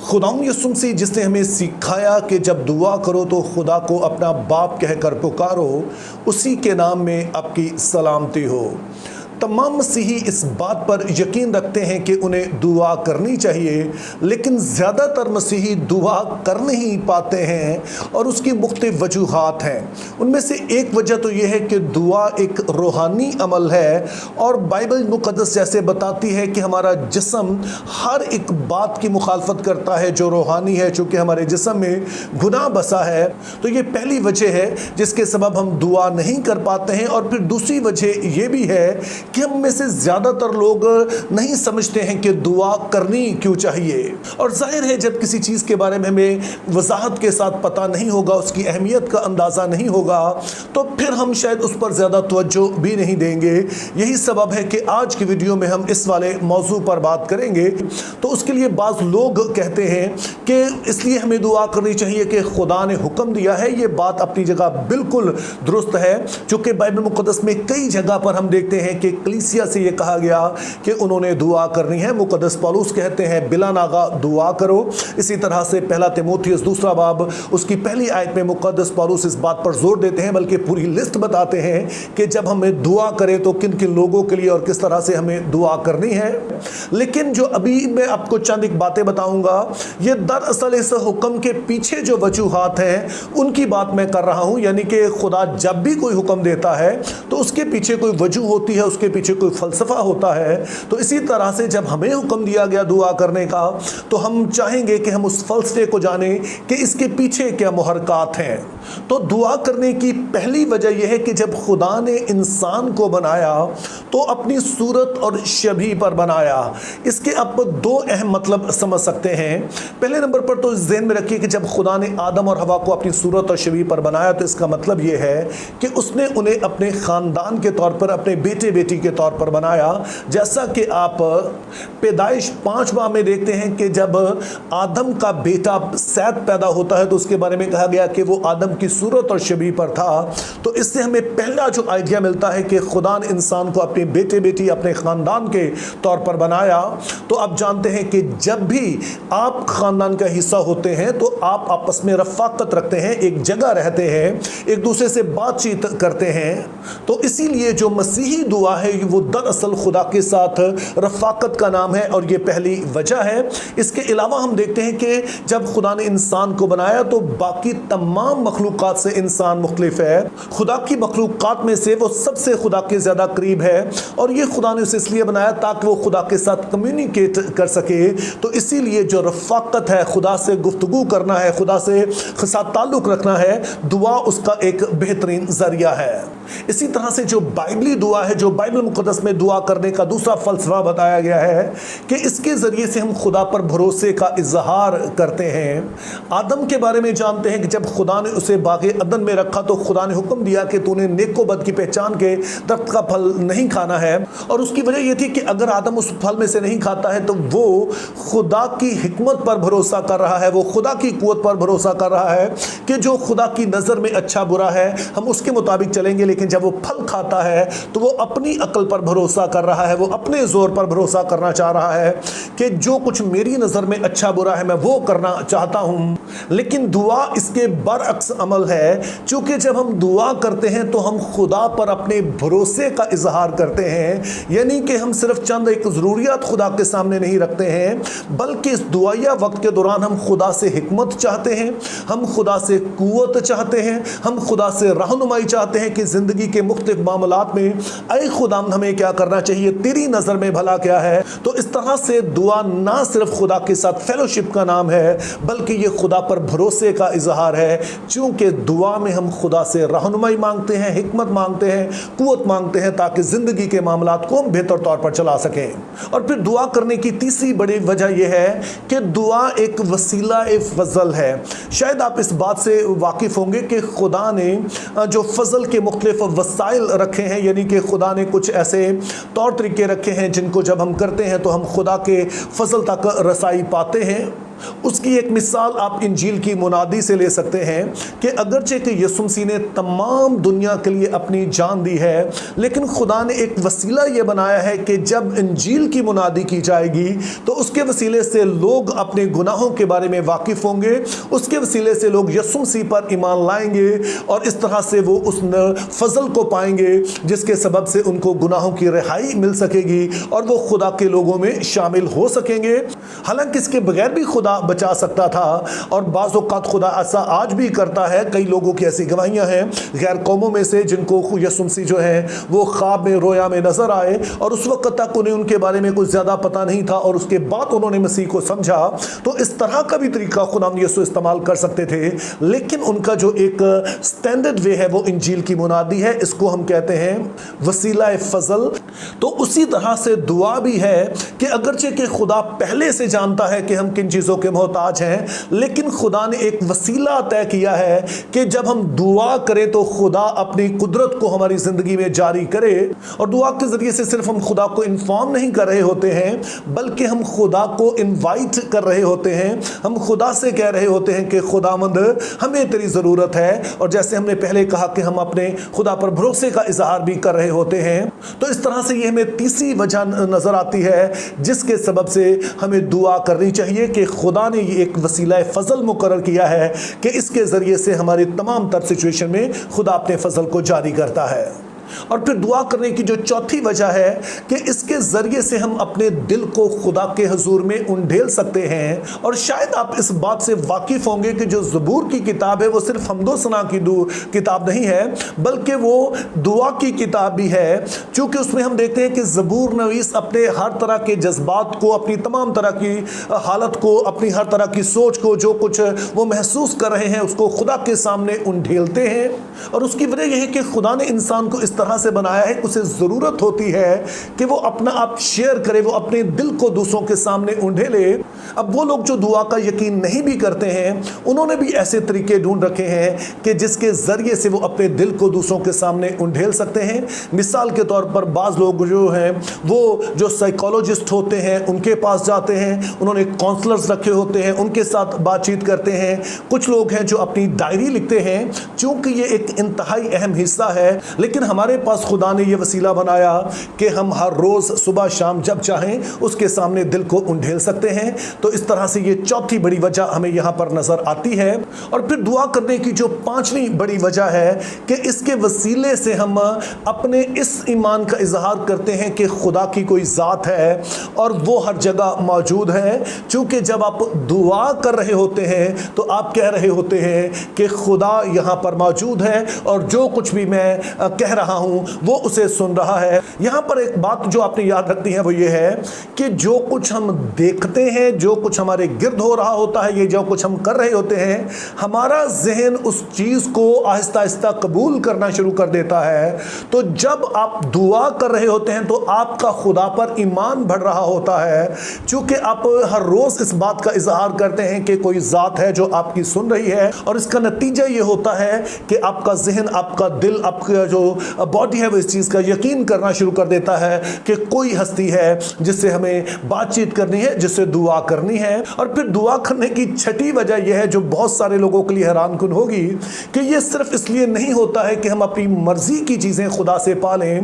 खुदावंद यीशु मसीह जिसने हमें सिखाया कि जब दुआ करो तो खुदा को अपना बाप कहकर पुकारो, उसी के नाम में आपकी सलामती हो। तमाम मसीही इस बात पर यकीन रखते हैं कि उन्हें दुआ करनी चाहिए, लेकिन ज़्यादातर मसीही दुआ कर नहीं पाते हैं और उसकी मुख्तलिफ वजूहात हैं। उनमें से एक वजह तो यह है कि दुआ एक रूहानी अमल है और बाइबल मुक़द्दस जैसे बताती है कि हमारा जिस्म हर एक बात की मुखालफत करता है जो रूहानी है, चूँकि हमारे जिस्म में गुनाह बसा है। तो ये पहली वजह है जिसके सबब हम दुआ नहीं कर पाते हैं। और फिर दूसरी वजह ये भी है कि हम में से ज़्यादातर लोग नहीं समझते हैं कि दुआ करनी क्यों चाहिए। और जाहिर है जब किसी चीज़ के बारे में हमें वजाहत के साथ पता नहीं होगा, उसकी अहमियत का अंदाज़ा नहीं होगा, तो फिर हम शायद उस पर ज़्यादा तवज्जो भी नहीं देंगे। यही सबब है कि आज की वीडियो में हम इस वाले मौजू पर बात करेंगे। तो उसके लिए बाज़ लोग कहते हैं कि इसलिए हमें दुआ करनी चाहिए कि खुदा ने हुक्म दिया है। ये बात अपनी जगह बिल्कुल दुरुस्त है, चूँकि बाइबल मुक़द्दस में कई जगह पर हम देखते हैं कि कलीसिया से ये कहा गया कि उन्होंने दुआ करनी है। मुक़द्दस पौलुस कहते हैं बिला नागा दुआ करो। इसी तरह से पहला तीमुथियुस दूसरा बाब उसकी पहली आयत में मुक़द्दस पौलुस इस बात पर जोर देते हैं, बल्कि पूरी लिस्ट बताते हैं कि जब हमें दुआ करें तो किन किन लोगों के लिए और किस तरह से हमें दुआ करनी है। लेकिन जो अभी मैं आपको चंद एक बातें बताऊंगा, ये दरअसल इस हुक्म के पीछे जो वजूहात हैं उनकी बात मैं कर रहा हूं। यानी कि खुदा जब भी कोई हुक्म देता है तो उसके पीछे कोई वजह होती है, उसके पीछे कोई फ़लसफ़ा होता है। तो इसी तरह से जब हमें हुक्म दिया गया दुआ करने का, तो हम चाहेंगे कि हम उस फ़लसफ़े को जानें कि इसके पीछे क्या मुहर्रकात हैं। तो दुआ करने की पहली वजह यह है कि जब खुदा ने इंसान को बनाया तो अपनी सूरत और शबीह पर बनाया। इसके आप दो अहम मतलब समझ सकते हैं। पहले नंबर पर तो ज़हन में रखिए कि जब खुदा ने आदम और हवा को अपनी सूरत और शबीह पर बनाया तो इसका मतलब यह है कि उसने उन्हें अपने ख़ानदान के तौर पर, अपने बेटे बेटी के तौर पर बनाया। जैसा कि आप पैदाइश 5 माह में देखते हैं कि जब आदम का बेटा सैद पैदा होता है तो उसके बारे में कहा गया कि वो आदम की सूरत और शबीह पर था। तो इससे हमें पहला जो आइडिया मिलता है कि खुदा ने इंसान को अपने बेटे बेटी, अपने ख़ानदान के तौर पर बनाया। तो आप जानते हैं कि जब भी आप ख़ानदान का हिस्सा होते हैं तो आप आपस में रफ़ाक़त रखते हैं, एक जगह रहते हैं, एक दूसरे से बातचीत करते हैं। तो इसीलिए जो मसीही दुआ है वो दरअसल खुदा के साथ रफ़ाक़त का नाम है और ये पहली वजह है। इसके अलावा हम देखते हैं कि जब खुदा ने इंसान को बनाया तो बाकी तमाम मखलूक़ात से इंसान मुख्तलिफ है। खुदा की मखलूक़ात में से वो सबसे खुदा के ज़्यादा करीब है और ये खुदा ने उसे इसलिए बनाया ताकि वो खुदा के साथ कम्युनिकेट कर सके। तो इसीलिए जो रफ़ाक़त है, खुदा से गुफ्तगू करना है, खुदा से साथ ताल्लुक़ रखना है, दुआ उसका एक बेहतरीन ज़रिया है। इसी तरह से जो बाइबली दुआ है, जो बाइबल मुक़द्दस में दुआ करने का दूसरा फ़लसफ़ा बताया गया है कि इसके ज़रिए से हम खुदा पर भरोसे का इजहार करते हैं। आदम के बारे में जानते हैं कि जब खुदा ने उसे बाग़े अदन में रखा तो खुदा ने हुक्म दिया कि तूने नेक व बद की पहचान के दरख्त का फल नहीं खाना है। और उसकी वजह यह थी कि अगर आदम उस फल में से नहीं खाता है तो वो खुदा की हिकमत पर भरोसा कर रहा है, वो खुदा की क़ुव्वत पर भरोसा कर रहा है कि जो खुदा की नज़र में अच्छा बुरा है हम उसके मुताबिक चलेंगे। लेकिन जब वो फल खाता है तो वो अपनी अक्ल पर भरोसा कर रहा है, वो अपने ज़ोर पर भरोसा करना चाह रहा है कि जो कुछ मेरी नज़र में अच्छा बुरा है मैं वो करना चाहता हूँ। लेकिन दुआ इसके बरअक्स अमल है, चूँकि जब हम दुआ करते हैं तो हम खुदा पर अपने भरोसे का इजहार करते हैं। यानी कि हम सिर्फ चंद एक ज़रूरियात खुदा के सामने नहीं रखते हैं, बल्कि इस दुआया वक्त के दौरान हम खुदा से हिकमत चाहते हैं, हम खुदा से क़ुव्वत चाहते हैं, हम खुदा से रहनुमाई चाहते हैं कि ज़िंदगी के मुख्तलिफ मामलात में ऐ खुदा हमें क्या करना चाहिए, तेरी नज़र में भला क्या है। तो इस तरह से दुआ ना सिर्फ खुदा के साथ फेलोशिप का नाम है, बल्कि ये खुदा पर भरोसे का इजहार है। चूँकि दुआ में हम खुदा से रहनुमाई मांगते हैं, हिकमत मांगते हैं, क़ुव्वत मांगते हैं ताकि ज़िंदगी के मामलात को हम बेहतर तौर पर चला सकें। और फिर दुआ करने की तीसरी बड़ी वजह यह है कि दुआ एक वसीला फ़ज़ल है। शायद आप इस बात से वाकिफ़ होंगे कि खुदा ने जो फ़ज़ल के मुख्तलिफ वसाइल रखे हैं, यानी कि खुदा ने कुछ ऐसे तौर तरीके रखे हैं जिनको जब हम करते हैं तो हम खुदा के फ़ज़ल तक रसाई पाते हैं। اس کی ایک مثال آپ انجیل کی منادی سے لے سکتے ہیں کہ اگرچہ کہ یسوع مسیح نے تمام دنیا کے لیے اپنی جان دی ہے، لیکن خدا نے ایک وسیلہ یہ بنایا ہے کہ جب انجیل کی منادی کی جائے گی تو اس کے وسیلے سے لوگ اپنے گناہوں کے بارے میں واقف ہوں گے، اس کے وسیلے سے لوگ یسوع مسیح پر ایمان لائیں گے اور اس طرح سے وہ اس فضل کو پائیں گے جس کے سبب سے ان کو گناہوں کی رہائی مل سکے گی اور وہ خدا کے لوگوں میں شامل ہو سکیں گے۔ حالانکہ اس کے بغیر بھی خدا بچا سکتا تھا، اور بعض اوقات خدا ایسا آج بھی کرتا ہے۔ کئی لوگوں کی ایسی گواہیاں ہیں غیر قوموں میں سے جن کو یسوع مسیح جو ہے وہ خواب میں، رویا میں نظر آئے، اور اس وقت تک انہیں ان کے بارے میں کچھ زیادہ پتہ نہیں تھا، اور اس کے بعد انہوں نے مسیح کو سمجھا۔ تو اس طرح کا بھی طریقہ خدا یسوع استعمال کر سکتے تھے، لیکن ان کا جو ایک سٹینڈرڈ وے ہے وہ انجیل کی منادی ہے۔ اس کو ہم کہتے ہیں وسیلہ فضل۔ تو اسی طرح سے دعا بھی ہے کہ اگرچہ کہ خدا پہلے سے جانتا ہے کہ ہم کن چیزوں کے محتاج ہیں، لیکن خدا نے ایک وسیلہ طے کیا ہے کہ جب ہم دعا کریں تو خدا اپنی قدرت کو ہماری زندگی میں جاری کرے، اور دعا کے ذریعے سے صرف ہم خدا کو انفارم نہیں کر رہے ہوتے ہیں بلکہ ہم خدا کو انوائٹ کر رہے ہوتے ہیں۔ ہم خدا سے کہہ رہے ہوتے ہیں کہ خداوند ہمیں تیری ضرورت ہے، اور جیسے ہم نے پہلے کہا کہ ہم اپنے خدا پر بھروسے کا اظہار بھی کر رہے ہوتے ہیں۔ تو اس طرح سے یہ ہمیں تیسری وجہ نظر آتی ہے جس کے سبب سے ہمیں دعا کرنی چاہیے کہ خدا نے یہ ایک وسیلہ فضل مقرر کیا ہے کہ اس کے ذریعے سے ہماری تمام تر سچویشن میں خدا اپنے فضل کو جاری کرتا ہے۔ اور پھر دعا کرنے کی جو چوتھی وجہ ہے کہ اس کے ذریعے سے ہم اپنے دل کو خدا کے حضور میں انڈھیل سکتے ہیں۔ اور شاید آپ اس بات سے واقف ہوں گے کہ جو زبور کی کتاب ہے وہ صرف حمد و ثنا کی کتاب نہیں ہے بلکہ وہ دعا کی کتاب بھی ہے، چونکہ اس میں ہم دیکھتے ہیں کہ زبور نویس اپنے ہر طرح کے جذبات کو، اپنی تمام طرح کی حالت کو، اپنی ہر طرح کی سوچ کو، جو کچھ وہ محسوس کر رہے ہیں اس کو خدا کے سامنے انڈھیلتے ہیں۔ اور اس کی وجہ یہ ہے کہ خدا نے انسان کو اس طرح سے بنایا ہے کہ اسے ضرورت ہوتی ہے کہ وہ اپنا آپ شیئر کرے، وہ اپنے دل کو دوسروں کے سامنے انڈھیلے۔ اب وہ لوگ جو دعا کا یقین نہیں بھی کرتے ہیں انہوں نے بھی ایسے طریقے ڈھونڈ رکھے ہیں کہ جس کے ذریعے سے وہ اپنے دل کو دوسروں کے سامنے انڈھیل سکتے ہیں۔ مثال کے طور پر بعض لوگ جو ہیں وہ جو سائیکالوجسٹ ہوتے ہیں ان کے پاس جاتے ہیں، انہوں نے کونسلرز رکھے ہوتے ہیں، ان کے ساتھ بات چیت کرتے ہیں۔ کچھ لوگ ہیں جو اپنی ڈائری لکھتے ہیں، چونکہ یہ ایک انتہائی اہم حصہ ہے، لیکن ہمارے پاس خدا نے یہ وسیلہ بنایا کہ ہم ہر روز صبح شام جب چاہیں اس کے سامنے دل کو انڈھیل سکتے ہیں۔ تو اس طرح سے یہ چوتھی بڑی وجہ ہمیں یہاں پر نظر آتی ہے۔ اور پھر دعا کرنے کی جو پانچویں بڑی وجہ ہے کہ اس کے وسیلے سے ہم اپنے اس ایمان کا اظہار کرتے ہیں کہ خدا کی کوئی ذات ہے اور وہ ہر جگہ موجود ہے۔ چونکہ جب آپ دعا کر رہے ہوتے ہیں تو آپ کہہ رہے ہوتے ہیں کہ خدا یہاں پر موجود ہے اور جو کچھ بھی میں کہہ رہا ہوں وہ اسے سن رہا ہے۔ یہاں پر ایک بات جو آپ نے یاد رکھنی ہے وہ یہ ہے کہ جو کچھ ہم دیکھتے ہیں، جو کچھ ہمارے گرد ہو رہا ہوتا ہے، یہ جو کچھ ہم کر رہے ہوتے ہیں، ہمارا ذہن اس چیز کو آہستہ آہستہ قبول کرنا شروع کر دیتا ہے۔ تو جب آپ دعا کر رہے ہوتے ہیں تو آپ کا خدا پر ایمان بڑھ رہا ہوتا ہے، چونکہ آپ ہر روز اس بات کا اظہار کرتے ہیں کہ کوئی ذات ہے جو آپ کی سن رہی ہے، اور اس کا نتیجہ یہ ہوتا ہے کہ آپ کا ذہن، آپ کا دل، آپ کا جو باڈی ہے وہ اس چیز کا یقین کرنا شروع کر دیتا ہے کہ کوئی ہستی ہے جس سے ہمیں بات چیت کرنی ہے، جس سے دعا کرنی ہے۔ اور پھر دعا کرنے کی چھٹی وجہ یہ ہے جو بہت سارے لوگوں کے لیے حیران کن ہوگی کہ یہ صرف اس لیے نہیں ہوتا ہے کہ ہم اپنی مرضی کی چیزیں خدا سے پالیں،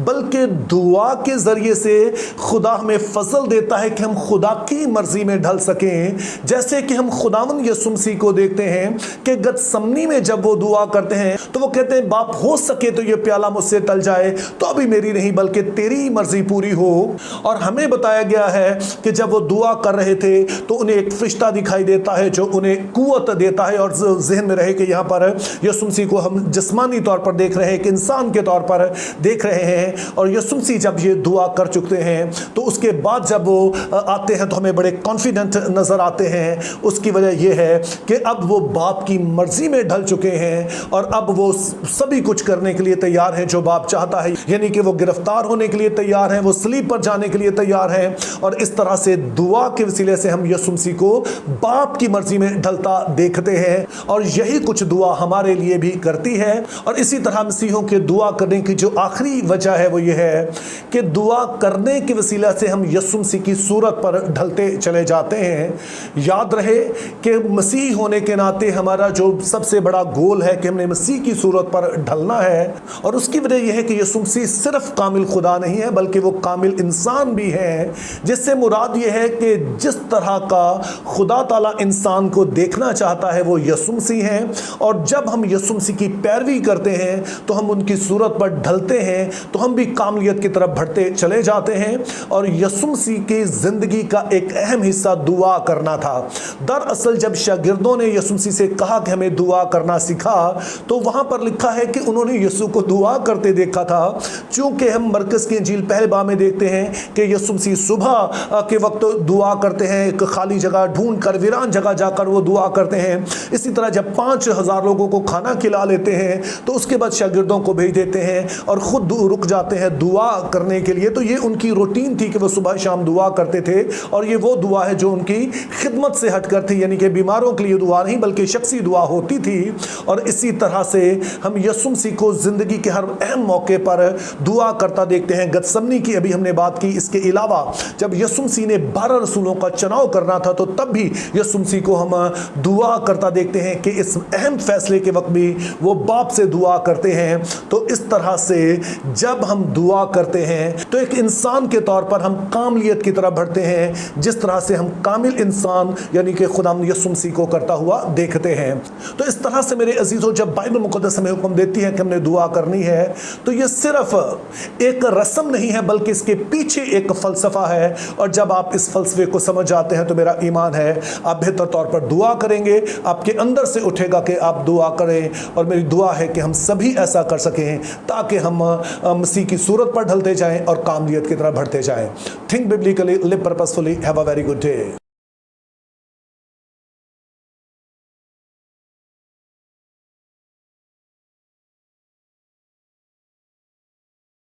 بلکہ دعا کے ذریعے سے خدا ہمیں فضل دیتا ہے کہ ہم خدا کی مرضی میں ڈھل سکیں۔ جیسے کہ ہم خداوند یسوع مسیح کو دیکھتے ہیں کہ گتسمنی میں جب وہ دعا کرتے ہیں تو وہ کہتے ہیں باپ ہو سکے تو یہ پیالہ مجھ سے ٹل جائے، تو ابھی میری نہیں بلکہ تیری مرضی پوری ہو۔ اور ہمیں بتایا گیا ہے کہ جب وہ دعا کر رہے تھے تو انہیں ایک فرشتہ دکھائی دیتا ہے جو انہیں قوت دیتا ہے، اور ذہن میں رہے کہ یہاں پر یسوع مسیح کو ہم جسمانی طور پر دیکھ رہے ہیں، ایک انسان کے طور پر دیکھ رہے ہیں۔ اور یسوع مسیح جب یہ دعا کر چکتے ہیں تو اس کے بعد جب وہ آتے ہیں تو ہمیں بڑے کانفیڈنٹ نظر آتے ہیں۔ اس کی وجہ یہ ہے کہ اب وہ باپ کی مرضی میں ڈھل چکے ہیں اور اب وہ سبھی کچھ کرنے کے لیے تیار ہیں है जो बाप चाहता है, यानी कि वो गिरफ्तार होने के लिए तैयार हैं, वो सलीब पर जाने के लिए तैयार हैं, और इस तरह से दुआ के वसीले से हम यीशु मसीह को बाप की मर्जी में ढलता देखते हैं, और यही कुछ दुआ हमारे लिए भी करती है। और इसी तरह मसीहों के दुआ करने की जो आखिरी वजह है वो ये है कि दुआ करने के वसीला से हम यीशु मसीह की सूरत पर ढलते चले जाते हैं। याद रहे कि मसीह होने के नाते हमारा जो सबसे बड़ा गोल है कि हमने मसीह की सूरत पर ढलना है, और उसकी वजह यह है कि यीशु मसीह सिर्फ कामिल खुदा नहीं है बल्कि वो कामिल इंसान भी है, जिससे मुराद ये है कि जिस तरह का खुदा ताला इंसान को देखना चाहता है वो यीशु मसीह है, और जब हम यीशु मसीह की पैरवी करते हैं तो हम उनकी सूरत पर ढलते हैं, तो हम भी कामलियत की तरफ बढ़ते चले जाते हैं। और यीशु मसीह की जिंदगी का एक अहम हिस्सा दुआ करना था। दरअसल जब शागिर्दों ने यीशु मसीह से कहा कि हमें दुआ करना सिखा, तो वहां पर लिखा है कि उन्होंने यीशु को दुआ करते देखा था। चूंकि हम मरकज़ की इंजील पहले बाब में देखते हैं कि यीशु मसीह सुबह के वक्त दुआ करते हैं, एक खाली जगह ढूंढ कर, वीरान जगह जाकर वो दुआ करते हैं। इसी तरह जब 5000 लोगों को खाना खिला लेते हैं तो उसके बाद शागिर्दों को भेज देते हैं और खुद रुक जाते हैं दुआ करने के लिए। तो ये उनकी रूटीन थी कि वो सुबह शाम दुआ करते थे, और ये वो दुआ है जो उनकी खिदमत से हटकर थी, यानी कि बीमारों के लिए दुआ नहीं बल्कि शख्सी दुआ होती थी। और इसी तरह से हम यीशु मसीह को जिंदगी के हर अहम मौके पर दुआ करता देखते हैं। गतसमनी की अभी हमने बात की। इसके अलावा जब यीशु मसीह ने 12 रसूलों का चुनाव करना था तो तब भी यीशु मसीह को हम दुआ करता देखते हैं कि इस अहम फैसले के वक्त भी वो बाप से दुआ करते हैं। तो इस तरह से जब हम दुआ करते हैं तो एक इंसान के तौर पर हम कामलियत की तरफ बढ़ते हैं, जिस तरह से हम कामिल इंसान यानी कि खुदा यीशु मसीह को करता हुआ देखते हैं। तो इस तरह से मेरे अजीजों, जब बाइबल मुक़द्दस हमें हुक्म देती है कि हमने दुआ करनी है, तो ये सिर्फ एक रस्म नहीं है बल्कि इसके पीछे एक फ़लसफ़ा है। और जब आप इस फ़लसफ़े को समझ जाते हैं तो मेरा ईमान है आप बेहतर तौर पर दुआ करेंगे, आपके अंदर से उठेगा कि आप दुआ करें। और मेरी दुआ है कि हम सभी ऐसा कर सकें ताकि हम मसीह की सूरत पर ढलते जाएं और कामलियत की तरफ बढ़ते जाएं। Think biblically, live purposefully, have a very good day.